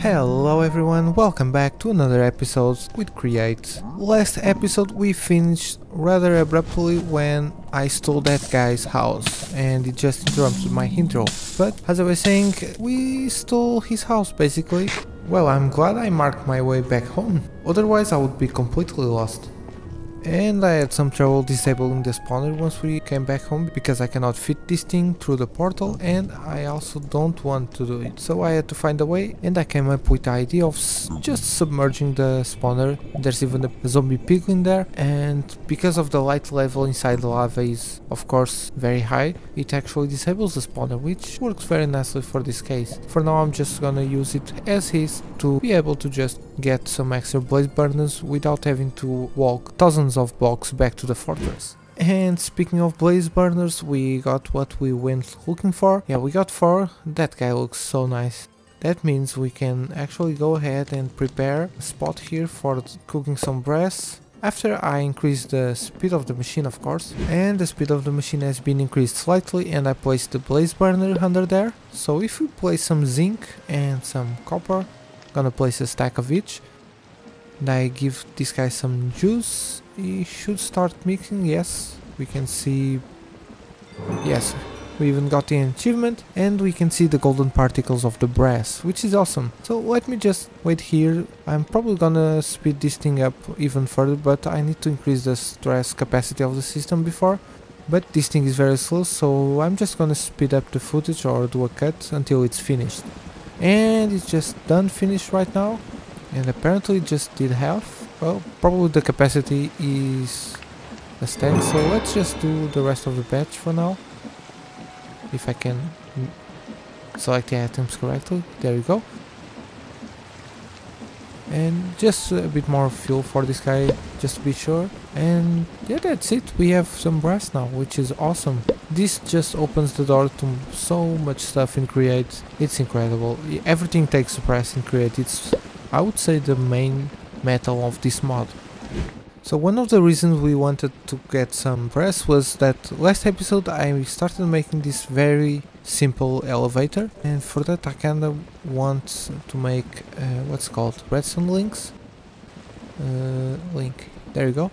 Hello everyone, welcome back to another episode with Create. Last episode we finished rather abruptly when I stole that guy's house and it just interrupted my intro. But as I was saying, we stole his house basically. Well, I'm glad I marked my way back home, otherwise I would be completely lost. And I had some trouble disabling the spawner once we came back home because I cannot fit this thing through the portal and I also don't want to do it. So I had to find a way and I came up with the idea of just submerging the spawner. There's even a zombie piglin there, and because of the light level inside the lava is of course very high, it actually disables the spawner, which works very nicely for this case. For now I'm just gonna use it as is to be able to just get some extra blaze burners without having to walk thousands of blocks back to the fortress. And speaking of blaze burners, we got what we went looking for. Yeah, we got 4. That guy looks so nice. That means we can actually go ahead and prepare a spot here for cooking some brass. After I increase the speed of the machine, of course, and the speed of the machine has been increased slightly and I placed the blaze burner under there. So if we place some zinc and some copper, gonna place a stack of each, and I give this guy some juice. He should start mixing. Yes, we can see, yes, we even got the achievement and we can see the golden particles of the brass, which is awesome. So let me just wait here. I'm probably gonna speed this thing up even further, but I need to increase the stress capacity of the system before. But this thing is very slow, so I'm just gonna speed up the footage or do a cut until it's finished. And it's just done, finished right now, and apparently it just did half. Well, probably the capacity is a stack, so let's just do the rest of the batch for now. If I can select the items correctly, there you go. And just a bit more fuel for this guy, just to be sure. And yeah, that's it. We have some brass now, which is awesome. This just opens the door to so much stuff in Create. It's incredible. Everything takes brass in Create. It's, I would say, the main metal of this mod. So one of the reasons we wanted to get some brass was that last episode I started making this very simple elevator, and for that I kinda want to make what's called redstone links. Link, there you go.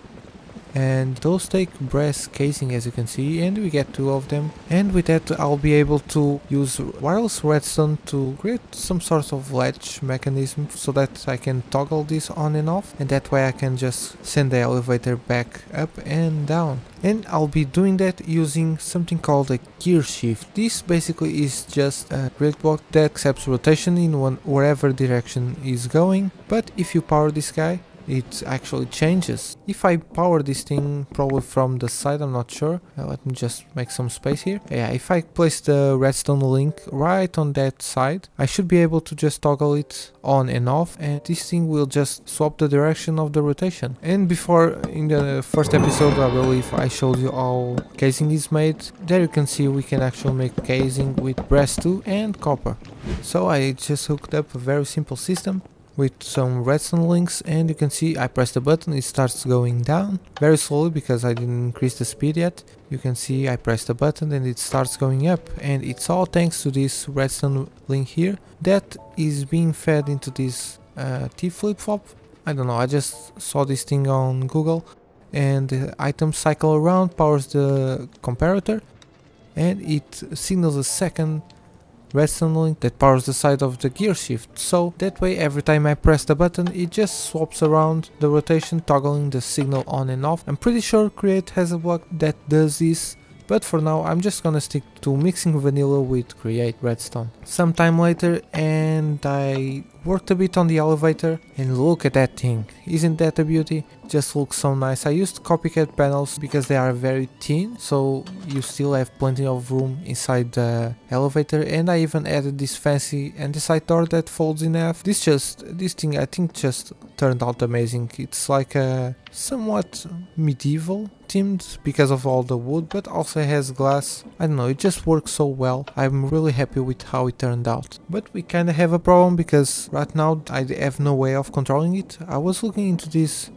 And those take brass casing, as you can see, and we get 2 of them, and with that I'll be able to use wireless redstone to create some sort of latch mechanism so that I can toggle this on and off, and that way I can just send the elevator back up and down. And I'll be doing that using something called a gear shift. This basically is just a brick block that accepts rotation in wherever direction is going, but if you power this guy, it actually changes. If I power this thing probably from the side, I'm not sure. Let me just make some space here. Yeah, if I place the redstone link right on that side, I should be able to just toggle it on and off, and this thing will just swap the direction of the rotation. And before, in the first episode, I believe I showed you how casing is made. There you can see we can actually make casing with brass too and copper. So I just hooked up a very simple system with some redstone links, and you can see I press the button, it starts going down very slowly because I didn't increase the speed yet. You can see I press the button and it starts going up, and it's all thanks to this redstone link here that is being fed into this T flip-flop. I don't know, I just saw this thing on Google, and the items cycle around, powers the comparator, and it signals a second redstone link that powers the side of the gear shift. So that way every time I press the button it just swaps around the rotation, toggling the signal on and off. I'm pretty sure Create has a block that does this, but for now I'm just gonna stick to mixing vanilla with Create redstone. Sometime later, and I worked a bit on the elevator, and look at that thing, isn't that a beauty? Just looks so nice. I used copycat panels because they are very thin, so you still have plenty of room inside the elevator, and I even added this fancy andesite door that folds in half. This thing I think just turned out amazing. It's like a somewhat medieval themed because of all the wood, but also has glass. I don't know, it just works so well. I'm really happy with how it turned out. But we kinda have a problem because right now I have no way of controlling it. I was looking into this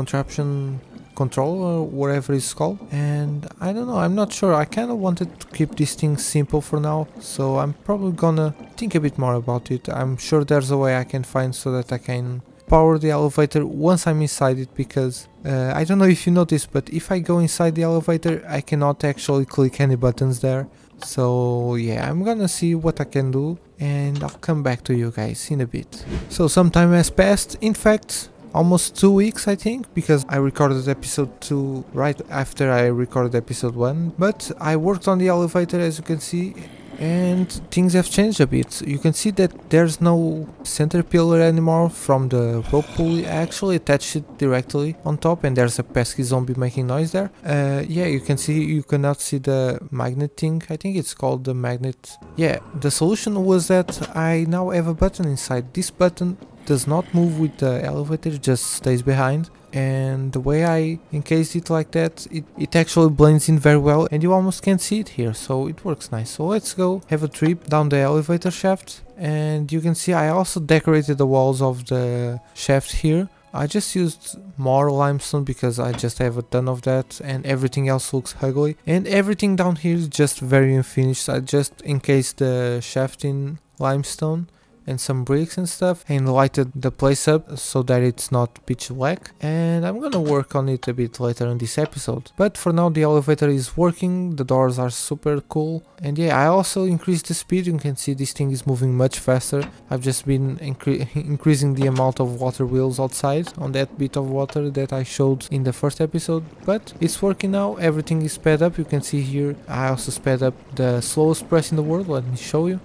contraption controller, whatever it's called. And I don't know, I'm not sure. I kind of wanted to keep this thing simple for now, so I'm probably gonna think a bit more about it. I'm sure there's a way I can find so that I can power the elevator once I'm inside it, because I don't know if you noticed, but if I go inside the elevator I cannot actually click any buttons there. So yeah, I'm gonna see what I can do and I'll come back to you guys in a bit. So some time has passed, in fact almost 2 weeks I think, because I recorded episode 2 right after I recorded episode 1, but I worked on the elevator as you can see, and things have changed a bit. You can see that there's no center pillar anymore from the rope pulley. I actually attached it directly on top, and there's a pesky zombie making noise there. Yeah, you can see, you cannot see the magnet thing. I think it's called the magnet. Yeah, the solution was that I now have a button inside. This button does not move with the elevator, it just stays behind. And the way I encased it like that, it actually blends in very well and you almost can't see it here, so it works nice. So let's go have a trip down the elevator shaft, and you can see I also decorated the walls of the shaft here. I just used more limestone because I just have a ton of that, and everything else looks ugly. And everything down here is just very unfinished. I just encased the shaft in limestone and some bricks and stuff, and lighted the place up so that it's not pitch black, and I'm gonna work on it a bit later in this episode. But for now the elevator is working, the doors are super cool, and yeah, I also increased the speed. You can see this thing is moving much faster. I've just been increasing the amount of water wheels outside on that bit of water that I showed in the first episode, but it's working now. Everything is sped up. You can see here I also sped up the slowest press in the world. Let me show you.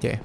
Yeah,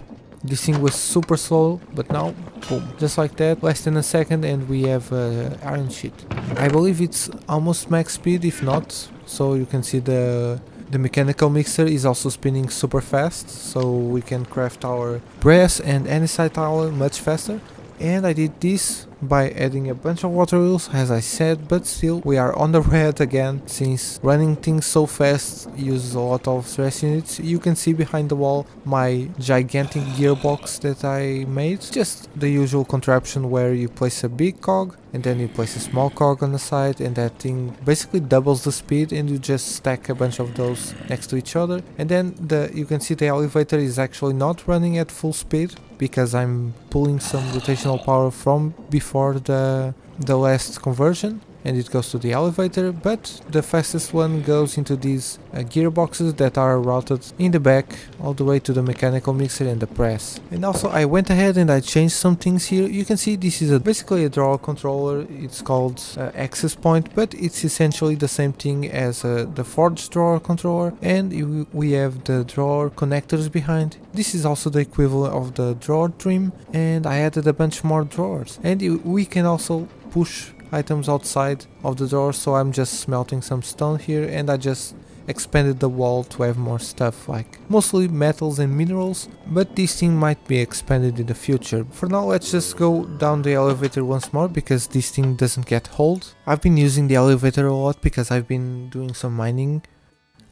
this thing was super slow, but now, boom, just like that, less than a second, and we have iron sheet. I believe it's almost max speed, if not. So you can see the mechanical mixer is also spinning super fast, so we can craft our brass and andesite tile much faster. And I did this by adding a bunch of water wheels, as I said, but still we are on the red again, since running things so fast uses a lot of stress units. You can see behind the wall my gigantic gearbox that I made, just the usual contraption where you place a big cog and then you place a small cog on the side, and that thing basically doubles the speed, and you just stack a bunch of those next to each other. And then you can see the elevator is actually not running at full speed because I'm pulling some rotational power from before the last conversion, and it goes to the elevator, but the fastest one goes into these gearboxes that are routed in the back all the way to the mechanical mixer and the press. And also I went ahead and I changed some things here. You can see this is basically a drawer controller. It's called access point, but it's essentially the same thing as the forged drawer controller, and we have the drawer connectors behind. This is also the equivalent of the drawer trim, and I added a bunch more drawers, and we can also push items outside of the drawer. So I'm just smelting some stone here, and I just expanded the wall to have more stuff, like mostly metals and minerals, but this thing might be expanded in the future. For now let's just go down the elevator once more, because this thing doesn't get hold. I've been using the elevator a lot because I've been doing some mining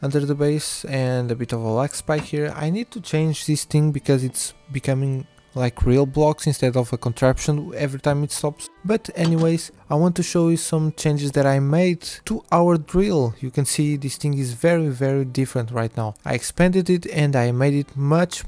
under the base and a bit of a lag spike here. I need to change this thing because it's becoming like real blocks instead of a contraption every time it stops. But anyways, I want to show you some changes that I made to our drill. You can see this thing is very different right now. I expanded it and I made it much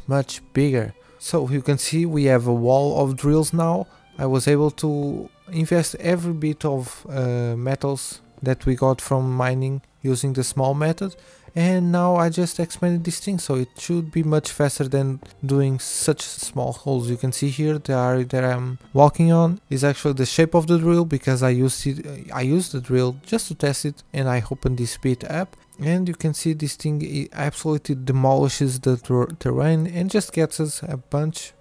bigger. So you can see we have a wall of drills now. I was able to invest every bit of metals that we got from mining using the small method, and now I just expanded this thing, so it should be much faster than doing such small holes. You can see here the area that I'm walking on is actually the shape of the drill, because I used the drill just to test it, and I opened this bit up, and you can see this thing, it absolutely demolishes the terrain and just gets us a bunch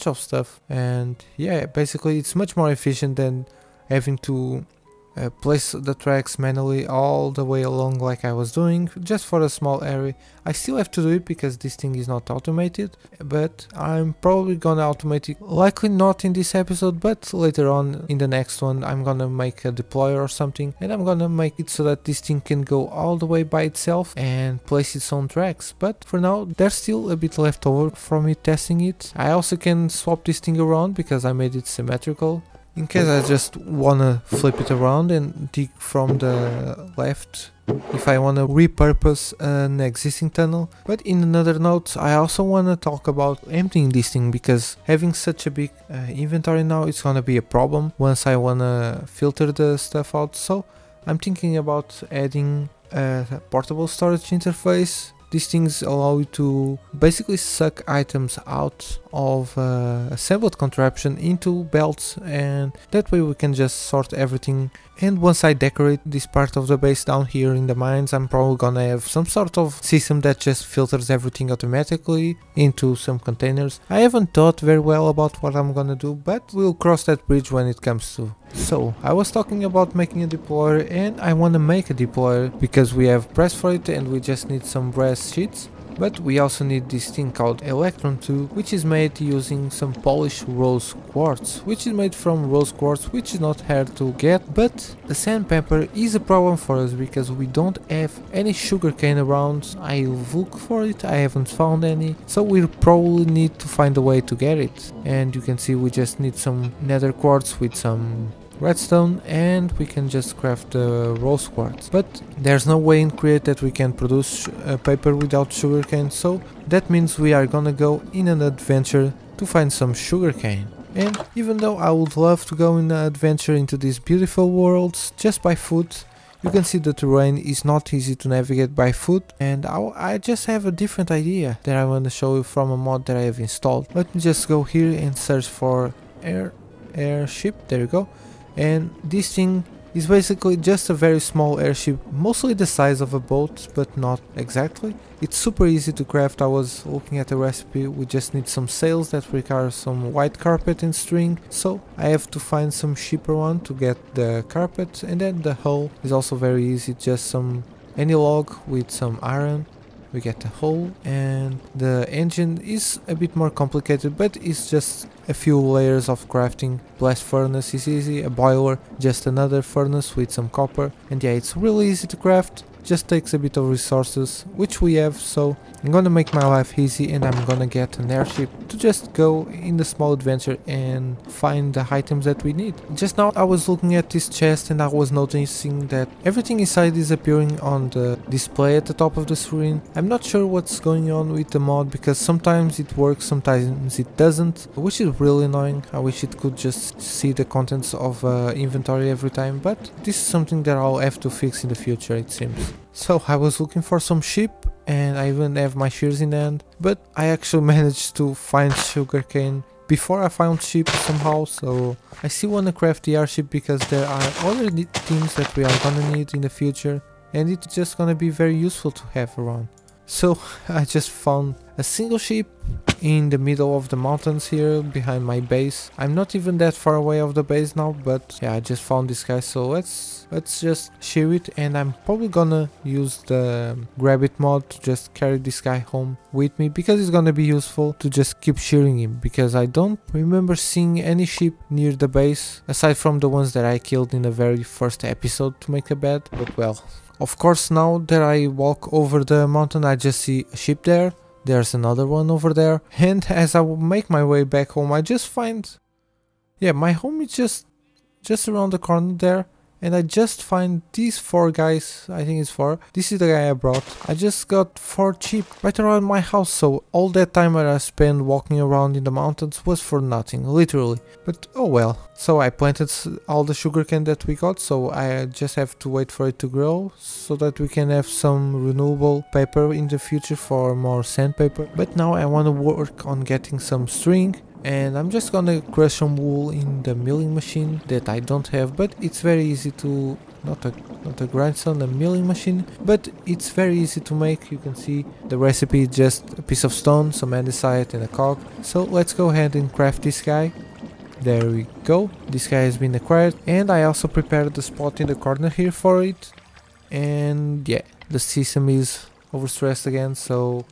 of stuff. And yeah, basically it's much more efficient than having to place the tracks manually all the way along like I was doing just for a small area. I still have to do it because this thing is not automated, but I'm probably gonna automate it, likely not in this episode, but later on in the next one I'm gonna make a deployer or something, and I'm gonna make it so that this thing can go all the way by itself and place its own tracks. But for now there's still a bit left over from me testing it. I also can swap this thing around because I made it symmetrical. In case I just wanna flip it around and dig from the left if I wanna repurpose an existing tunnel. But in another note, I also wanna talk about emptying this thing, because having such a big inventory now, it's gonna be a problem once I wanna filter the stuff out. So I'm thinking about adding a portable storage interface. These things allow you to basically suck items out of assembled contraption into belts, and that way we can just sort everything. And once I decorate this part of the base down here in the mines, I'm probably gonna have some sort of system that just filters everything automatically into some containers. I haven't thought very well about what I'm gonna do, but we'll cross that bridge when it comes to. So, I was talking about making a deployer, and I want to make a deployer because we have brass for it and we just need some brass sheets. But we also need this thing called electron tube, which is made using some polished rose quartz, which is made from rose quartz, which is not hard to get. But the sandpaper is a problem for us because we don't have any sugarcane around. I look for it, I haven't found any, so we'll probably need to find a way to get it. And you can see we just need some nether quartz with some redstone, and we can just craft the rose quartz. But there's no way in Create that we can produce paper without sugarcane, so that means we are gonna go in an adventure to find some sugarcane. And even though I would love to go in an adventure into these beautiful worlds just by foot, you can see the terrain is not easy to navigate by foot, and I just have a different idea that I want to show you from a mod that I have installed. Let me just go here and search for airship, there you go. And this thing is basically just a very small airship, mostly the size of a boat, but not exactly. It's super easy to craft. I was looking at the recipe, we just need some sails that require some white carpet and string, so I have to find some cheaper one to get the carpet. And then the hull is also very easy, just any log with some iron. We get the hull, and the engine is a bit more complicated, but it's just a few layers of crafting. Blast furnace is easy, a boiler, just another furnace with some copper, and yeah, it's really easy to craft. Just takes a bit of resources, which we have, so I'm gonna make my life easy, and I'm gonna get an airship to just go in the small adventure and find the items that we need. Just now I was looking at this chest and I was noticing that everything inside is appearing on the display at the top of the screen. I'm not sure what's going on with the mod, because sometimes it works, sometimes it doesn't, which is really annoying. I wish it could just see the contents of inventory every time, but this is something that I'll have to fix in the future, it seems. So I was looking for some sheep, and I even have my shears in hand, but I actually managed to find sugarcane before I found sheep somehow. So I still want to craft the airship because there are other things that we are gonna need in the future, and it's just gonna be very useful to have around. So I just found a single sheep in the middle of the mountains here behind my base. I'm not even that far away of the base now, but yeah, I just found this guy, so let's just shear it. And I'm probably gonna use the grab it mod to just carry this guy home with me, because it's gonna be useful to just keep shearing him, because I don't remember seeing any sheep near the base aside from the ones that I killed in the very first episode to make a bed. But well, of course, now that I walk over the mountain, I just see a sheep there. There's another one over there. And as I make my way back home, I just find... yeah, my home is just around the corner there. And I just find these 4 guys, I think it's 4. This is the guy I brought. I just got 4 sheep right around my house, so all that time that I spent walking around in the mountains was for nothing, literally. But oh well. So I planted all the sugarcane that we got, so I just have to wait for it to grow, so that we can have some renewable paper in the future for more sandpaper. But now I want to work on getting some string. And I'm just gonna crush some wool in the milling machine that I don't have, but it's very easy to... not a grindstone, a milling machine, but it's very easy to make. You can see the recipe is just a piece of stone, some andesite and a cog. So let's go ahead and craft this guy. There we go, this guy has been acquired, and I also prepared the spot in the corner here for it. And yeah, the system is overstressed again, so...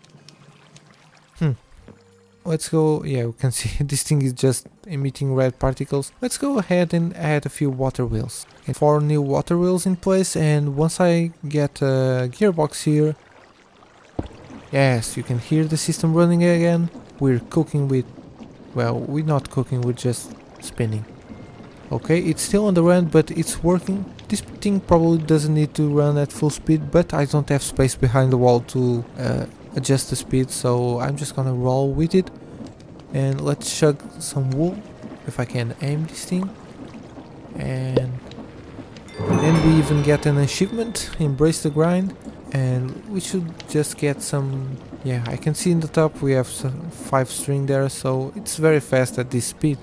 let's go, yeah, you can see this thing is just emitting red particles. Let's go ahead and add a few water wheels. And 4 new water wheels in place, and once I get a gearbox here... yes, you can hear the system running again. We're cooking with... well, we're not cooking, we're just spinning. Okay, it's still on the run, but it's working. This thing probably doesn't need to run at full speed, but I don't have space behind the wall to adjust the speed, so I'm just gonna roll with it. And let's chug some wool, if I can aim this thing. And then we even get an achievement, Embrace the Grind. And we should just get some, yeah, I can see in the top we have some 5 string there, so it's very fast at this speed.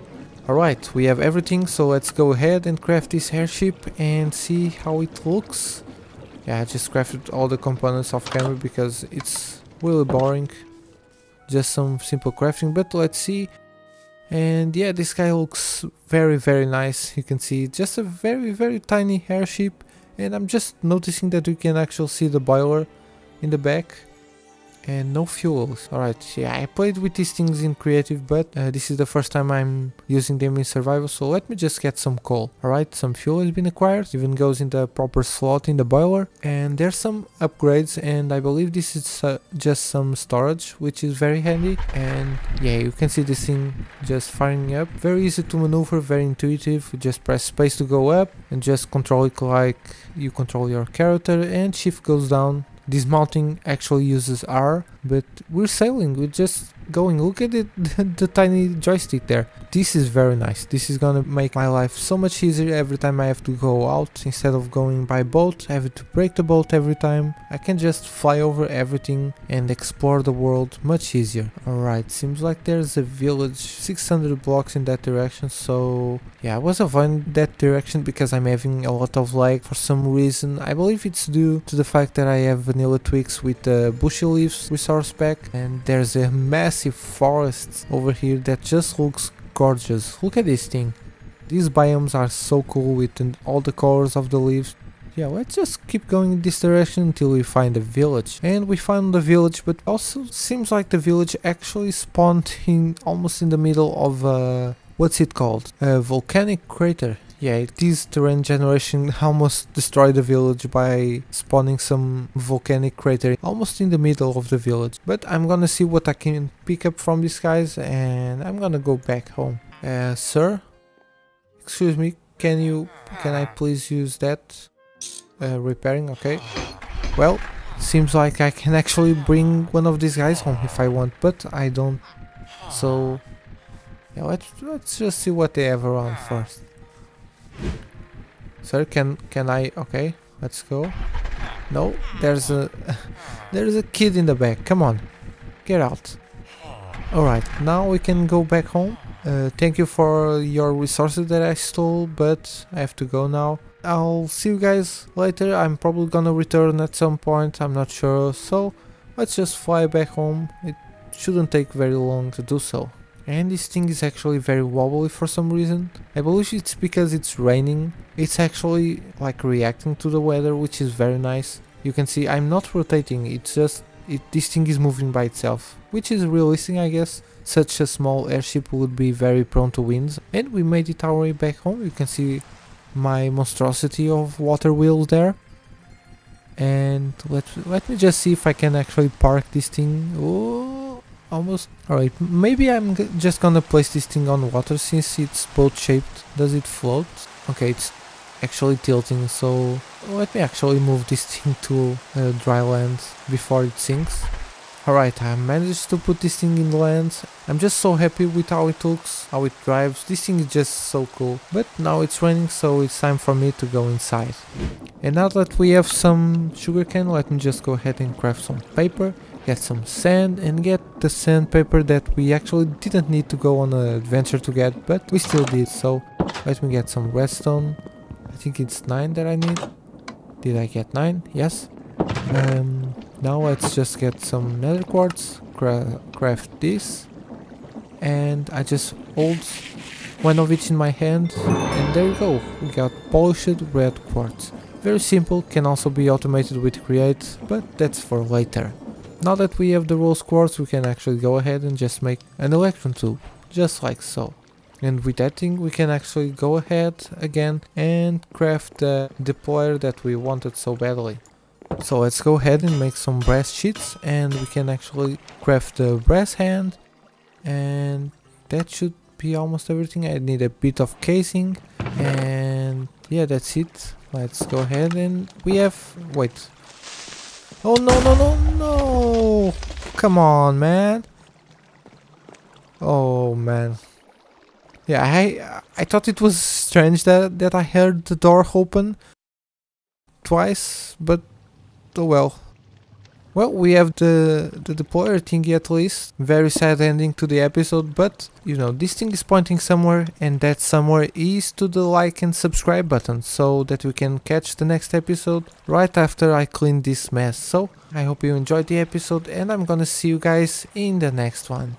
Alright, we have everything, so let's go ahead and craft this airship and see how it looks. Yeah, I just crafted all the components off camera because it's really boring. Just some simple crafting, but let's see. And yeah, this guy looks very nice. You can see just a very tiny airship. And I'm just noticing that we can actually see the boiler in the back. And no fuels. Alright, yeah, I played with these things in creative, but this is the first time I'm using them in survival, so let me just get some coal. Alright, some fuel has been acquired, even goes in the proper slot in the boiler. And there's some upgrades, and I believe this is just some storage, which is very handy. And yeah, you can see this thing just firing up. Very easy to maneuver, very intuitive. You just press space to go up, and just control it like you control your character, and shift goes down. Dismounting actually uses R, but we're sailing, we're just going. Look at it, the tiny joystick there. This is very nice. This is gonna make my life so much easier every time I have to go out. Instead of going by boat, having to break the boat every time, I can just fly over everything and explore the world much easier. Alright, seems like there's a village 600 blocks in that direction, so yeah, I was avoiding that direction because I'm having a lot of lag for some reason. I believe it's due to the fact that I have vanilla twigs with the bushy leaves resource pack, and there's a massive forest over here that just looks gorgeous. Look at this thing. These biomes are so cool with all the colors of the leaves. Yeah, let's just keep going in this direction until we find a village. And we found the village, but also seems like the village actually spawned in almost in the middle of a, what's it called? A volcanic crater. Yeah, this terrain generation almost destroyed the village by spawning some volcanic crater almost in the middle of the village. But I'm gonna see what I can pick up from these guys, and I'm gonna go back home. Sir? Excuse me, can I please use that? Repairing, okay. Well, seems like I can actually bring one of these guys home if I want, but I don't. So, yeah, let's just see what they have around first. Sir, can I? Okay, let's go. No, there's a there's a kid in the back. Come on, get out. Alright, now we can go back home. Thank you for your resources that I stole, but I have to go now. I'll see you guys later. I'm probably gonna return at some point, I'm not sure. So let's just fly back home. It shouldn't take very long to do so. And this thing is actually very wobbly for some reason. I believe it's because it's raining. It's actually like reacting to the weather, which is very nice. You can see I'm not rotating, it's just this thing is moving by itself, which is realistic, I guess. Such a small airship would be very prone to winds. And we made it our way back home. You can see my monstrosity of water wheels there. And let me just see if I can actually park this thing. Oh, almost. Alright, maybe I'm just gonna place this thing on water since it's boat shaped. Does it float? Okay, it's actually tilting, so let me actually move this thing to dry land before it sinks. Alright, I managed to put this thing in land. I'm just so happy with how it looks, how it drives. This thing is just so cool. But now it's raining, so it's time for me to go inside. And now that we have some sugarcane, let me just go ahead and craft some paper, get some sand, and get the sandpaper that we actually didn't need to go on an adventure to get, but we still did. So let me get some redstone. I think it's 9 that I need. Did I get 9? Yes. Now let's just get some nether quartz, craft this, and I just hold one of each in my hand, and there you go, we got polished red quartz. Very simple, can also be automated with create, but that's for later. Now that we have the rose quartz, we can actually go ahead and just make an electron tube, just like so. And with that thing we can actually go ahead again and craft the deployer that we wanted so badly. So let's go ahead and make some brass sheets, and we can actually craft the brass hand, and that should be almost everything. I need a bit of casing, and yeah, that's it. Let's go ahead and we have... wait. Oh no, no, no, no! Come on, man. Oh man. Yeah, I thought it was strange that I heard the door open twice, but oh well. Well, we have the deployer thingy at least. Very sad ending to the episode, but you know, this thing is pointing somewhere, and that somewhere is to the like and subscribe button, so that we can catch the next episode right after I clean this mess. So, I hope you enjoyed the episode, and I'm gonna see you guys in the next one.